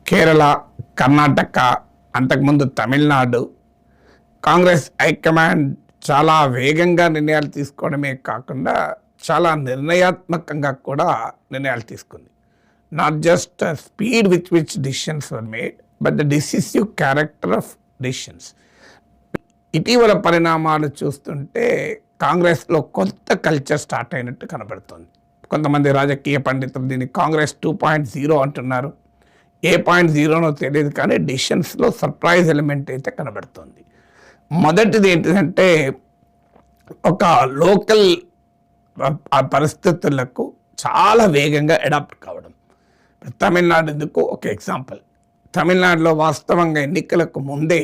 కేరళ, కర్ణాటక, అంతకుముందు తమిళనాడు కాంగ్రెస్ హైకమాండ్ చాలా వేగంగా నిర్ణయాలు తీసుకోవడమే కాకుండా చాలా నిర్ణయాత్మకంగా కూడా నిర్ణయాలు తీసుకుంది. Not just speed with which decisions were made, but the decisive character of decisions. ఇటీవల పరిణామాలు చూస్తుంటే కాంగ్రెస్లో కొత్త కల్చర్ స్టార్ట్ అయినట్టు కనబడుతుంది. కొంతమంది రాజకీయ పండితులు దీన్ని కాంగ్రెస్ 2.0 అంటున్నారు. ఏ 0.0నో తెలియదు, కానీ డిసిషన్స్లో సర్ప్రైజ్ ఎలిమెంట్ అయితే కనబడుతుంది. మొదటిది ఏంటంటే ఒక లోకల్ పరిస్థితులకు చాలా వేగంగా అడాప్ట్ కావడం. తమిళనాడు ఎందుకు ఒక ఎగ్జాంపుల్. తమిళనాడులో వాస్తవంగా ఎన్నికలకు ముందే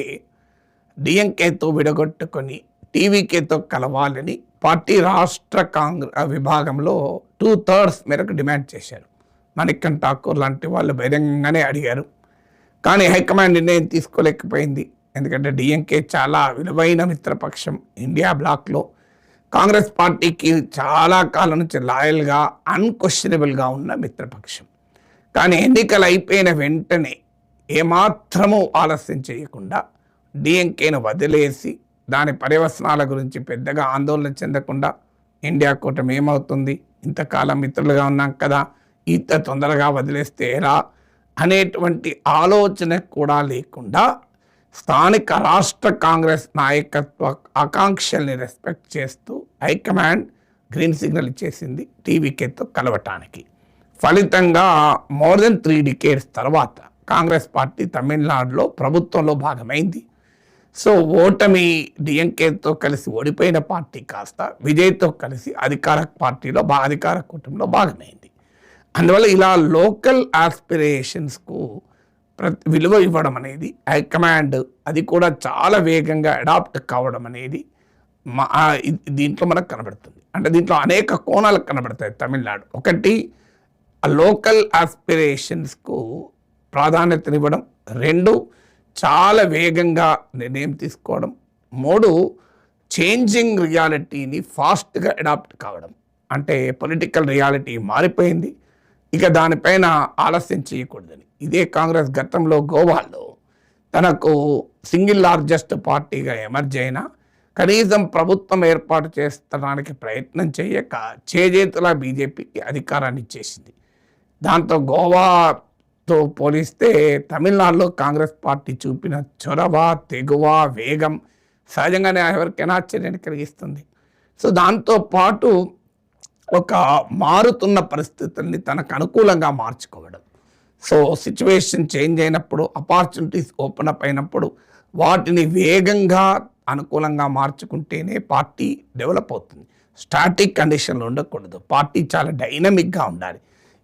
డిఎంకేతో విడగొట్టుకొని టీవీకేతో కలవాలని పార్టీ రాష్ట్ర కాంగ్రెస్ విభాగంలో 2/3 మేరకు డిమాండ్ చేశారు. మణికంఠ ఠాకూర్ లాంటి వాళ్ళు బహిరంగంగానే అడిగారు. కానీ హైకమాండ్ నిర్ణయం తీసుకోలేకపోయింది. ఎందుకంటే డిఎంకే చాలా విలువైన మిత్రపక్షం. ఇండియా బ్లాక్లో కాంగ్రెస్ పార్టీకి చాలా కాలం నుంచి లాయల్గా అన్క్వశ్చనబుల్గా ఉన్న మిత్రపక్షం. కానీ ఎన్నికలు అయిపోయిన వెంటనే ఏమాత్రమూ ఆలస్యం చేయకుండా డిఎంకేను వదిలేసి దాని పర్యవసనాల గురించి పెద్దగా ఆందోళన చెందకుండా ఇండియా కూటమి ఏమవుతుంది, ఇంతకాలం మిత్రులుగా ఉన్నాం కదా, ఇంత తొందరగా వదిలేస్తే ఎలా అనేటువంటి ఆలోచన కూడా లేకుండా స్థానిక రాష్ట్ర కాంగ్రెస్ నాయకత్వ ఆకాంక్షల్ని రెస్పెక్ట్ చేస్తూ హైకమాండ్ గ్రీన్ సిగ్నల్ ఇచ్చేసింది టీవీకేతో కలవటానికి. ఫలితంగా మోర్ దెన్ 3 decades తర్వాత కాంగ్రెస్ పార్టీ తమిళనాడులో ప్రభుత్వంలో భాగమైంది. సో ఓటమి డిఎంకేతో కలిసి ఓడిపోయిన పార్టీ కాస్త విజయ్తో కలిసి అధికార కూటమిలో భాగమైంది. అందువల్ల ఇలా లోకల్ ఆస్పిరేషన్స్కు విలువ ఇవ్వడం అనేది హైకమాండ్, అది కూడా చాలా వేగంగా అడాప్ట్ కావడం అనేది దీంట్లో మనకు కనబడుతుంది. అంటే దీంట్లో అనేక కోణాలు కనబడతాయి తమిళనాడు. ఒకటి, లోకల్ ఆస్పిరేషన్స్కు ప్రాధాన్యతనివ్వడం. 2, చాలా వేగంగా నిర్ణయం తీసుకోవడం. 3, చేంజింగ్ రియాలిటీని ఫాస్ట్గా అడాప్ట్ కావడం. అంటే పొలిటికల్ రియాలిటీ మారిపోయింది, ఇక దానిపైన ఆలస్యం చేయకూడదని. ఇదే కాంగ్రెస్ గతంలో గోవాలో తనకు సింగిల్ లార్జెస్ట్ పార్టీగా ఎమర్జ్ అయినా కనీసం ప్రభుత్వం ఏర్పాటు చేస్తడానికి ప్రయత్నం చేయక చేజేతులా బీజేపీకి అధికారాన్ని ఇచ్చేసింది. దాంతో గోవాతో పోలిస్తే తమిళనాడులో కాంగ్రెస్ పార్టీ చూపిన చొరవ, తెగువ, వేగం సహజంగానే ఎవరికైనా ఆశ్చర్యాన్ని కలిగిస్తుంది. సో దాంతోపాటు ఒక మారుతున్న పరిస్థితుల్ని తనకు అనుకూలంగా మార్చుకోవడం. సో సిచ్యువేషన్ చేంజ్ అయినప్పుడు, ఆపర్చునిటీస్ ఓపెన్ అప్ అయినప్పుడు వాటిని వేగంగా అనుకూలంగా మార్చుకుంటేనే పార్టీ డెవలప్ అవుతుంది. స్టాటిక్ కండిషన్లో ఉండకూడదు, పార్టీ చాలా డైనమిక్గా ఉండాలి.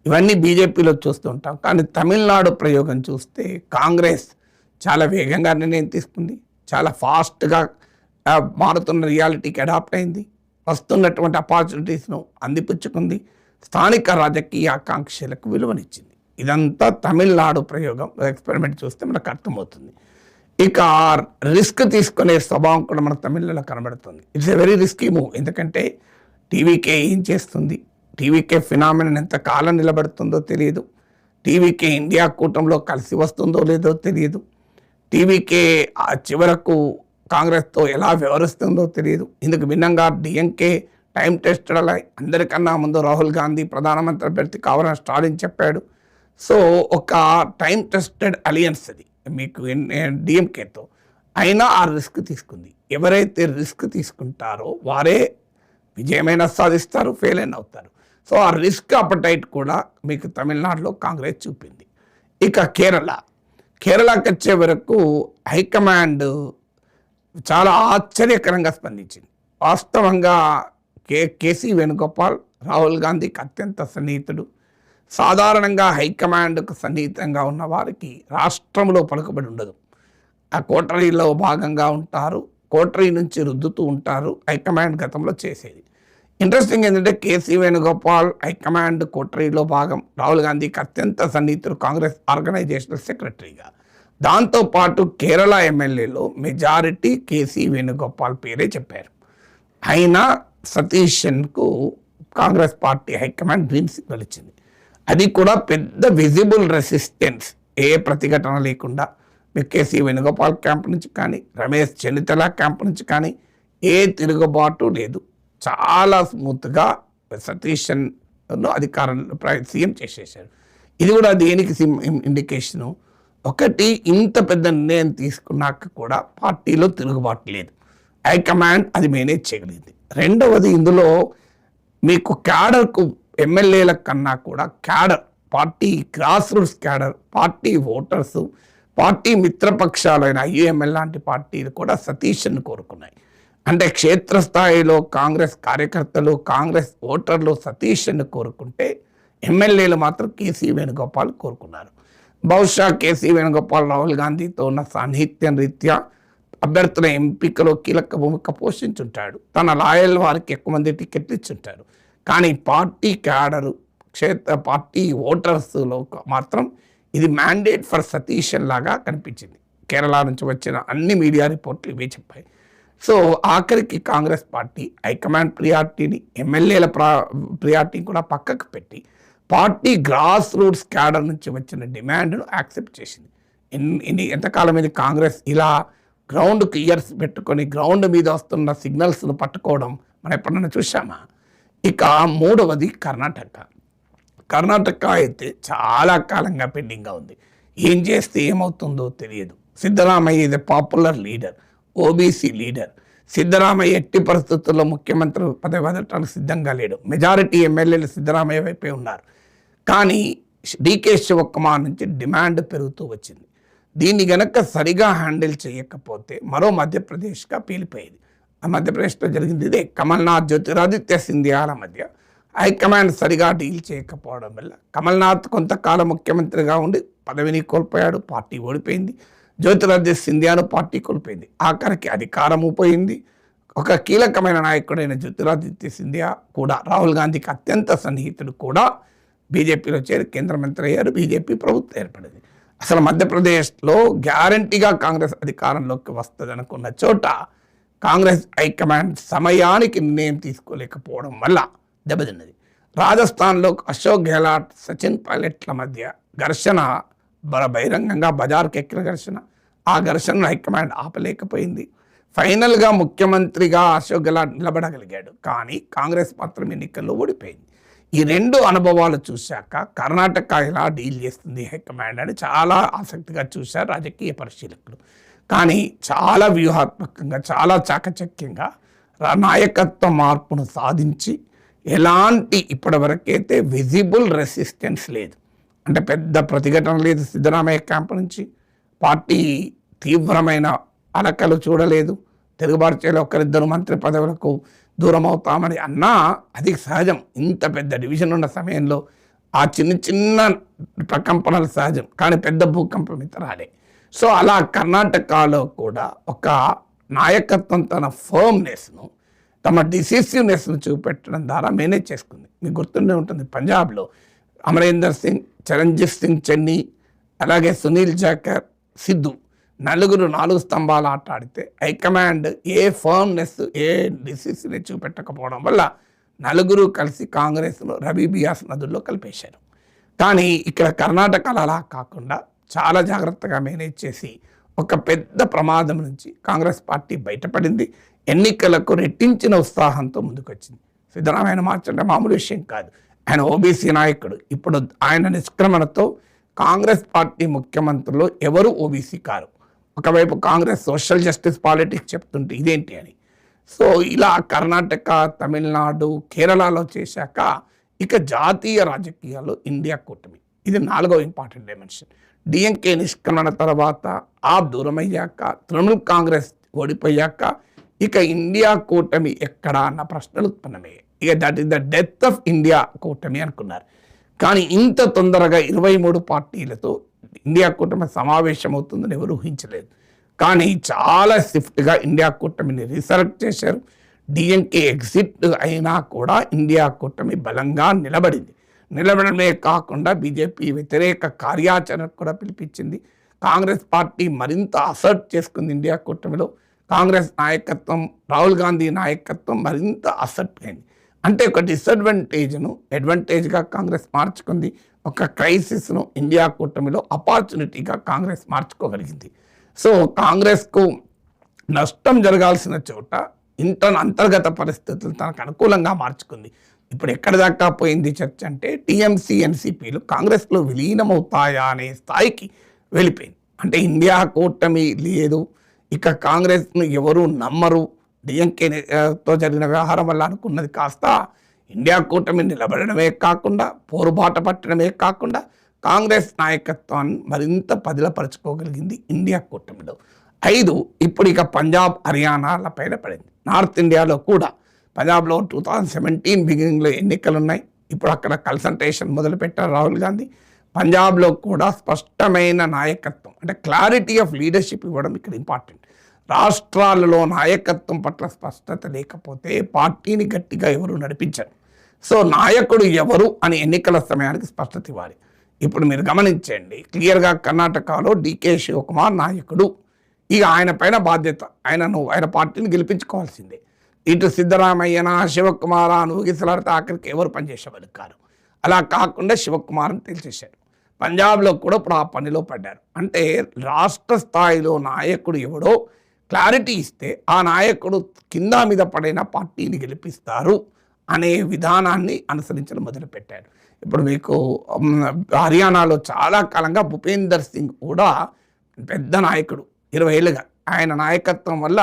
ఇవన్నీ బీజేపీలో చూస్తూ ఉంటాం. కానీ తమిళనాడు ప్రయోగం చూస్తే కాంగ్రెస్ చాలా వేగంగా నిర్ణయం తీసుకుంది, చాలా ఫాస్ట్గా మారుతున్న రియాలిటీకి అడాప్ట్ అయింది, వస్తున్నటువంటి ఆపర్చునిటీస్ను అందిపుచ్చుకుంది, స్థానిక రాజకీయ ఆకాంక్షలకు విలువనిచ్చింది. ఇదంతా తమిళనాడు ప్రయోగం, ఎక్స్పెరిమెంట్ చూస్తే మనకు అర్థమవుతుంది. ఇక రిస్క్ తీసుకునే స్వభావం కూడా మన తమిళనాడులో కనబడుతుంది. It's a very risky move. ఎందుకంటే టీవీకే ఏం చేస్తుంది, టీవీకే ఫినామినన్ ఎంతకాలం నిలబడుతుందో తెలియదు, టీవీకే ఇండియా కూటమిలో కలిసి వస్తుందో లేదో తెలియదు, టీవీకే చివరకు కాంగ్రెస్తో ఎలా వ్యవహరిస్తుందో తెలియదు. ఇందుకు భిన్నంగా డిఎంకే టైం టెస్టెడ్ అలై, అందరికన్నా ముందు రాహుల్ గాంధీ ప్రధానమంత్రి అభ్యర్థి కావాలని స్టాలిన్ చెప్పాడు. సో ఒక టైం టెస్టెడ్ అలియన్స్ అది మీకు డిఎంకేతో. అయినా ఆ రిస్క్ తీసుకుంది. ఎవరైతే రిస్క్ తీసుకుంటారో వారే విజయమైనా సాధిస్తారు, ఫెయిల్ అయినా అవుతారు. సో ఆ రిస్క్ అపటైట్ కూడా మీకు తమిళనాడులో కాంగ్రెస్ చూపింది. ఇక కేరళకి వచ్చే వరకు హైకమాండ్ చాలా ఆశ్చర్యకరంగా స్పందించింది. వాస్తవంగా కేసీ వేణుగోపాల్ రాహుల్ గాంధీకి అత్యంత సన్నిహితుడు. సాధారణంగా హైకమాండ్కు సన్నిహితంగా ఉన్న వారికి రాష్ట్రంలో పలుకుబడి ఉండదు. ఆ కోటరీలో భాగంగా ఉంటారు, కోటరీ నుంచి రుద్దుతూ ఉంటారు. హైకమాండ్ గతంలో చేసేది. ఇంట్రెస్టింగ్ ఏంటంటే కేసీ వేణుగోపాల్ హైకమాండ్ కోటరీలో భాగం, రాహుల్ గాంధీకి అత్యంత సన్నిహితుడు కాంగ్రెస్ ఆర్గనైజేషనల్ సెక్రటరీగా. దాంతోపాటు కేరళ ఎమ్మెల్యేలో మెజారిటీ కేసీ వేణుగోపాల్ పేరే చెప్పారు. అయినా సతీష్కు Congress party high command green signal ఇచ్చింది. అది కూడా పెద్ద విజిబుల్ రెసిస్టెన్స్ ఏ ప్రతిఘటన లేకుండా కేసీ వేణుగోపాల్ క్యాంప్ నుంచి కానీ రమేష్ చెన్నితల క్యాంప్ నుంచి కానీ ఏ తిరుగుబాటు లేదు. చాలా స్మూత్గా సతీష్ను అధికారంలో సీఎం చేసేసారు. ఇది కూడా దేనికి ఇండికేషను, ఒకటి ఇంత పెద్ద నిర్ణయం తీసుకున్నాక కూడా పార్టీలో తిరుగుబాటు లేదు, హైకమాండ్ అది మేనేజ్ చేయగలిగింది. రెండవది, ఇందులో మీకు క్యాడర్కు ఎమ్మెల్యేల కన్నా కూడా cadre, party grass roots cadre, party voters, party మిత్రపక్షాలైన ఐయుఎంఎల్ లాంటి పార్టీలు కూడా సతీష్ను కోరుకున్నాయి. అంటే క్షేత్రస్థాయిలో కాంగ్రెస్ కార్యకర్తలు, కాంగ్రెస్ ఓటర్లు సతీష్ను కోరుకుంటే ఎమ్మెల్యేలు మాత్రం కేసీ వేణుగోపాల్ కోరుకున్నారు. బహుశా కేసీ వేణుగోపాల్ రాహుల్ గాంధీతో ఉన్న సాన్నిహిత్యం రీత్యా అభ్యర్థుల ఎంపికలో కీలక భూమిక పోషించుంటాడు. తన లాయల్ వారికి ఎక్కువ మంది టికెట్లు ఇచ్చుంటారు. కానీ పార్టీ క్యాడరు, పార్టీ ఓటర్స్లో మాత్రం ఇది మ్యాండేట్ ఫర్ సతీష్ లాగా కనిపించింది. కేరళ నుంచి వచ్చిన అన్ని మీడియా రిపోర్ట్లు ఇవే చెప్పాయి. సో ఆఖరికి కాంగ్రెస్ పార్టీ హైకమాండ్ ప్రియారిటీని, ఎమ్మెల్యేల ప్రియారిటీని కూడా పక్కకు పెట్టి పార్టీ గ్రాస్ రూట్స్ క్యాడర్ నుంచి వచ్చిన డిమాండ్ను యాక్సెప్ట్ చేసింది. ఎంతకాలం ఇది కాంగ్రెస్ ఇలా గ్రౌండ్కి ఇయర్స్ పెట్టుకొని గ్రౌండ్ మీద వస్తున్న సిగ్నల్స్ను పట్టుకోవడం మనం ఎప్పుడైనా చూసామా? ఇక మూడవది కర్ణాటక అయితే చాలా కాలంగా పెండింగ్గా ఉంది. ఏం చేస్తే ఏమవుతుందో తెలియదు. సిద్ధరామయ్య ఇది popular leader, OBC leader. Siddaramaiah ఎట్టి పరిస్థితుల్లో ముఖ్యమంత్రి పదవి వదలటానికి సిద్ధంగా లేడు. మెజారిటీ ఎమ్మెల్యేలు సిద్ధరామయ్య వైపే ఉన్నారు. కానీ డీకే శివకుమార్ నుంచి డిమాండ్ పెరుగుతూ వచ్చింది. దీన్ని గనక సరిగా హ్యాండిల్ చేయకపోతే మరో మధ్యప్రదేశ్గా పీలిపోయేది. ఆ మధ్యప్రదేశ్లో జరిగింది ఇదే. కమల్నాథ్, జ్యోతిరాదిత్య సింధియాల మధ్య హైకమాండ్ సరిగా డీల్ చేయకపోవడం వల్ల కమల్నాథ్ కొంతకాలం ముఖ్యమంత్రిగా ఉండి పదవిని కోల్పోయాడు, పార్టీ ఓడిపోయింది. జ్యోతిరాదిత్య సింధియాను పార్టీ కోల్పోయింది. ఆఖరికి అధికారము పోయింది. ఒక కీలకమైన నాయకుడైన జ్యోతిరాదిత్య సింధియా కూడా రాహుల్ గాంధీకి అత్యంత సన్నిహితుడు కూడా బీజేపీలో చేరి కేంద్ర మంత్రి అయ్యారు. బీజేపీ ప్రభుత్వం ఏర్పడింది. అసలు మధ్యప్రదేశ్లో గ్యారంటీగా కాంగ్రెస్ అధికారంలోకి వస్తుంది అనుకున్న చోట కాంగ్రెస్ హైకమాండ్ సమయానికి నిర్ణయం తీసుకోలేకపోవడం వల్ల దెబ్బతిన్నది. రాజస్థాన్లో అశోక్ గెహ్లాట్, సచిన్ పైలట్ల మధ్య ఘర్షణ, బహిరంగంగా బజార్కి ఎక్కిన ఘర్షణ. ఆ ఘర్షణను హైకమాండ్ ఆపలేకపోయింది. ఫైనల్గా ముఖ్యమంత్రిగా అశోక్ గెహ్లాట్ నిలబడగలిగాడు. కానీ కాంగ్రెస్ మాత్రం ఎన్నికల్లో ఓడిపోయింది. ఈ రెండు అనుభవాలు చూశాక కర్ణాటక ఎలా డీల్ చేస్తుంది హైకమాండ్ అని చాలా ఆసక్తిగా చూశారు రాజకీయ పరిశీలకులు. కానీ చాలా వ్యూహాత్మకంగా, చాలా చాకచక్యంగా నాయకత్వ మార్పును సాధించి ఎలాంటి ఇప్పటివరకైతే విజిబుల్ రెసిస్టెన్స్ లేదు. అంటే పెద్ద ప్రతిఘటన లేదు సిద్ధరామయ్య క్యాంప్ నుంచి. పార్టీ తీవ్రమైన అలకలు చూడలేదు. తిరుగుబాటు చేయలే. ఒకరిద్దరు మంత్రి పదవులకు దూరం అవుతామని అన్నా అది సహజం. ఇంత పెద్ద డివిజన్ ఉన్న సమయంలో ఆ చిన్న చిన్న ప్రకంపనలు సహజం. కానీ పెద్ద భూకంపం ఇంత రాలే. సో అలా కర్ణాటకలో కూడా ఒక నాయకత్వం తన ఫర్మ్నెస్ను, తమ డిసిసివ్నెస్ను చూపెట్టడం ద్వారా మేనేజ్ చేసుకుంది. మీకు గుర్తుండే ఉంటుంది, పంజాబ్లో అమరేందర్ సింగ్, చరణ్జిత్ సింగ్ చెన్నీ, అలాగే సునీల్ జాకర్, సిద్ధు నలుగురు 4 స్తంభాలు ఆట ఆడితే హైకమాండ్ ఏ ఫర్మ్నెస్, ఏ డిసిసిని చూపెట్టకపోవడం వల్ల నలుగురు కలిసి కాంగ్రెస్ను రబీ బియాస్ నదుల్లో కలిపేశారు. కానీ ఇక్కడ కర్ణాటకలో అలా కాకుండా చాలా జాగ్రత్తగా మేనేజ్ చేసి ఒక పెద్ద ప్రమాదం నుంచి కాంగ్రెస్ పార్టీ బయటపడింది. ఎన్నికలకు రెట్టించిన ఉత్సాహంతో ముందుకొచ్చింది. సిద్ధరామయ్యను మార్చడం మామూలు విషయం కాదు. ఆయన ఓబీసీ నాయకుడు. ఇప్పుడు ఆయన నిష్క్రమణతో కాంగ్రెస్ పార్టీ ముఖ్యమంత్రులు ఎవరు ఓబీసీ కారు. ఒకవైపు కాంగ్రెస్ సోషల్ జస్టిస్ పాలిటిక్స్ చెప్తుంటే ఇదేంటి అని. సో ఇలా కర్ణాటక, తమిళనాడు, కేరళలో చేశాక ఇక జాతీయ రాజకీయాల్లో ఇండియా కూటమి, ఇది 4వ ఇంపార్టెంట్ డైమెన్షన్. డిఎంకే నిష్క్రమణ తర్వాత ఆప్ దూరమయ్యాక, తృణమూల్ కాంగ్రెస్ ఓడిపోయాక ఇక ఇండియా కూటమి ఎక్కడ అన్న ప్రశ్నలు ఉత్పన్నమయ్యాయి. ఇక that is the death of India కూటమి అనుకున్నారు. కానీ ఇంత తొందరగా 23 పార్టీలతో ఇండియా కూటమి సమావేశం అవుతుందని ఎవరు ఊహించలేదు. కానీ చాలా స్విఫ్ట్గా ఇండియా కూటమిని రీసెలెక్ట్ చేశారు. డిఎంకే ఎగ్జిట్ అయినా కూడా ఇండియా కూటమి బలంగా నిలబడింది. నిలబడమే కాకుండా బీజేపీ వ్యతిరేక కార్యాచరణకు కూడా పిలిపించింది. కాంగ్రెస్ పార్టీ మరింత అసర్ట్ చేసుకుంది ఇండియా కూటమిలో. కాంగ్రెస్ నాయకత్వం, రాహుల్ గాంధీ నాయకత్వం మరింత అసర్ట్ అయింది. అంటే ఒక డిసడ్వాంటేజ్ను అడ్వాంటేజ్గా కాంగ్రెస్ మార్చుకుంది. ఒక క్రైసిస్ను ఇండియా కూటమిలో ఆపర్చునిటీగా కాంగ్రెస్ మార్చుకోగలిగింది. సో కాంగ్రెస్కు నష్టం జరగాల్సిన చోట అంతర్గత పరిస్థితులు తనకు అనుకూలంగా మార్చుకుంది. ఇప్పుడు ఎక్కడి దాకా పోయింది చర్చ అంటే టీఎంసీ ఎన్సీపీలు కాంగ్రెస్లో విలీనమవుతాయా అనే స్థాయికి వెళ్ళిపోయింది. అంటే ఇండియా కూటమి లేదు, ఇక కాంగ్రెస్ను ఎవరు నమ్మరు, డిఎంకేతో జరిగిన వ్యవహారం వల్ల అనుకున్నది కాస్త ఇండియా కూటమి నిలబడమే కాకుండా పోరుబాట పట్టడమే కాకుండా కాంగ్రెస్ నాయకత్వాన్ని మరింత పదిలపరచుకోగలిగింది ఇండియా కూటమిలో. 5 ఇప్పుడు ఇక పంజాబ్ హర్యానాల పైన పడింది. నార్త్ ఇండియాలో కూడా పంజాబ్లో 2017 బిగినింగ్లో ఎన్నికలు ఉన్నాయి. ఇప్పుడు అక్కడ కన్సల్టేషన్ మొదలుపెట్టారు రాహుల్ గాంధీ. పంజాబ్లో కూడా స్పష్టమైన నాయకత్వం అంటే క్లారిటీ ఆఫ్ లీడర్షిప్ ఇవ్వడం ఇక్కడ ఇంపార్టెంట్. రాష్ట్రాలలో నాయకత్వం పట్ల స్పష్టత లేకపోతే పార్టీని గట్టిగా ఎవరు నడిపించరు. సో నాయకుడు ఎవరు అని ఎన్నికల సమయానికి స్పష్టత ఇవ్వాలి. ఇప్పుడు మీరు గమనించండి, క్లియర్గా కర్ణాటకలో డీకే శివకుమార్ నాయకుడు, ఇక ఆయన పైన బాధ్యత, ఆయన పార్టీని గెలిపించుకోవాల్సిందే. ఇటు సిద్ధరామయ్యనా శివకుమారా ఊగిసలాడితే ఆఖరికి ఎవరు పనిచేసేవాళ్ళు కారు. అలా కాకుండా శివకుమార్ని తెలిసేశారు. పంజాబ్లో కూడా ఇప్పుడు ఆ పనిలో పడ్డారు. అంటే రాష్ట్ర స్థాయిలో నాయకుడు ఎవడో క్లారిటీ ఇస్తే ఆ నాయకుడు కింద మీద పడిన పార్టీని గెలిపిస్తారు అనే విధానాన్ని అనుసరించడం మొదలుపెట్టారు. ఇప్పుడు మీకు హర్యానాలో చాలా కాలంగా భూపేందర్ సింగ్ కూడా పెద్ద నాయకుడు, 20 ఏళ్ళుగా. ఆయన నాయకత్వం వల్ల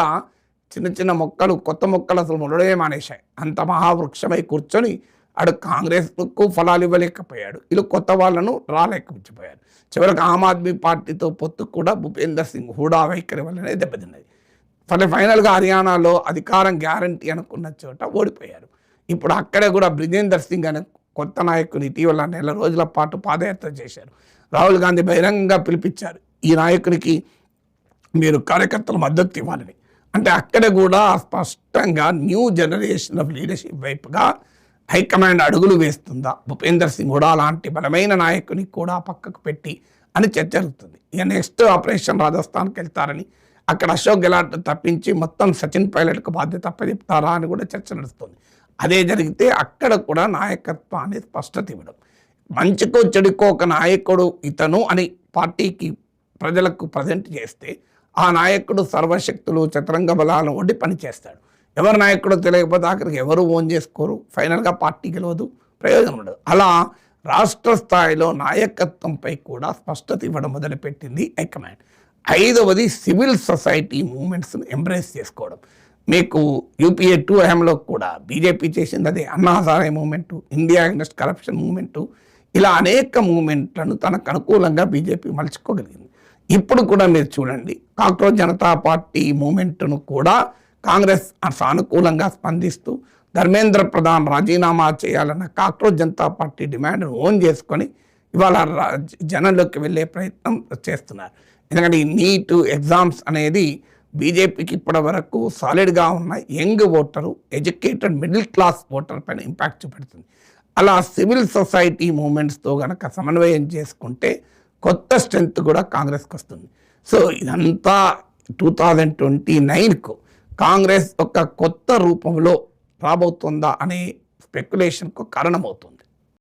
చిన్న చిన్న మొక్కలు, కొత్త మొక్కలు అసలు మొదలే మానేశాయి. అంత మహావృక్షమై కూర్చొని ఆడు కాంగ్రెస్కు ఫలాలు ఇవ్వలేకపోయాడు, వీళ్ళు కొత్త వాళ్ళను రాలేకపోయారు. చివరికి ఆమ్ ఆద్మీ పార్టీతో పొత్తు కూడా భూపేందర్ సింగ్ హూడా వైఖరి వల్లనే దెబ్బతిన్నది. ఫైనల్గా హర్యానాలో అధికారం గ్యారంటీ అనుకున్న చోట ఓడిపోయారు. ఇప్పుడు అక్కడే కూడా బ్రిజేందర్ సింగ్ అనే కొత్త నాయకుని ఇటీవల నెల రోజుల పాటు పాదయాత్ర చేశారు. రాహుల్ గాంధీ బహిరంగంగా పిలిపించారు ఈ నాయకునికి మీరు కార్యకర్తలు మద్దతు ఇవ్వాలని. అంటే అక్కడ కూడా స్పష్టంగా న్యూ జనరేషన్ ఆఫ్ లీడర్షిప్ వైపుగా హైకమాండ్ అడుగులు వేస్తుందా, భూపేందర్ సింగ్ హుడా లాంటి బలమైన నాయకుని కూడా పక్కకు పెట్టి అని చర్చ జరుగుతుంది. ఇక నెక్స్ట్ ఆపరేషన్ రాజస్థాన్కి వెళ్తారని, అక్కడ అశోక్ గెహ్లాట్ తప్పించి మొత్తం సచిన్ పైలట్కు బాధ్యత అప్పచెప్తారా అని కూడా చర్చ నడుస్తుంది. అదే జరిగితే అక్కడ కూడా నాయకత్వాన్ని స్పష్టత ఇవ్వడం, మంచికో చెడుకో ఒక నాయకుడు ఇతను అని పార్టీకి ప్రజలకు ప్రజెంట్ చేస్తే ఆ నాయకుడు సర్వశక్తులు చతురంగ బలాలను ఒడ్డి పనిచేస్తాడు. ఎవరి నాయకుడు తెలియకపోతే అక్కడికి ఎవరు ఓన్ చేసుకోరు, ఫైనల్గా పార్టీ గెలవదు, ప్రయోజనం ఉండదు. అలా రాష్ట్ర స్థాయిలో నాయకత్వంపై కూడా స్పష్టత ఇవ్వడం మొదలుపెట్టింది హైకమాండ్. 5వది సివిల్ సొసైటీ మూవ్మెంట్స్ను ఎంబ్రేస్ చేసుకోవడం. మీకు యూపీఏ 2 హయాంలో కూడా బీజేపీ చేసింది అదే. Anna Hazare movement, India against corruption movement, ఇలా అనేక మూవ్మెంట్లను తనకు అనుకూలంగా బీజేపీ మలుచుకోగలిగింది. ఇప్పుడు కూడా మీరు చూడండి, కాక్రోచ్ జనతా పార్టీ మూవ్మెంట్ను కూడా కాంగ్రెస్ సానుకూలంగా స్పందిస్తూ ధర్మేంద్ర ప్రధాన్ రాజీనామా చేయాలన్న కాక్రోచ్ జనతా పార్టీ డిమాండ్ను ఓన్ చేసుకొని ఇవాళ జనంలోకి వెళ్ళే ప్రయత్నం చేస్తున్నారు. ఎందుకంటే ఈ నీట్ ఎగ్జామ్స్ అనేది బీజేపీకి ఇప్పటి వరకు సాలిడ్గా ఉన్న young voter, educated middle class voter పైన ఇంపాక్ట్ చూపెడుతుంది. అలా సివిల్ సొసైటీ మూవ్మెంట్స్తో కనుక సమన్వయం చేసుకుంటే కొత్త స్ట్రెంత్ కూడా కాంగ్రెస్కి వస్తుంది. సో ఇదంతా 2029కు కాంగ్రెస్ ఒక కొత్త రూపంలో రాబోతుందా అనే స్పెక్యులేషన్కు కారణమవుతుంది.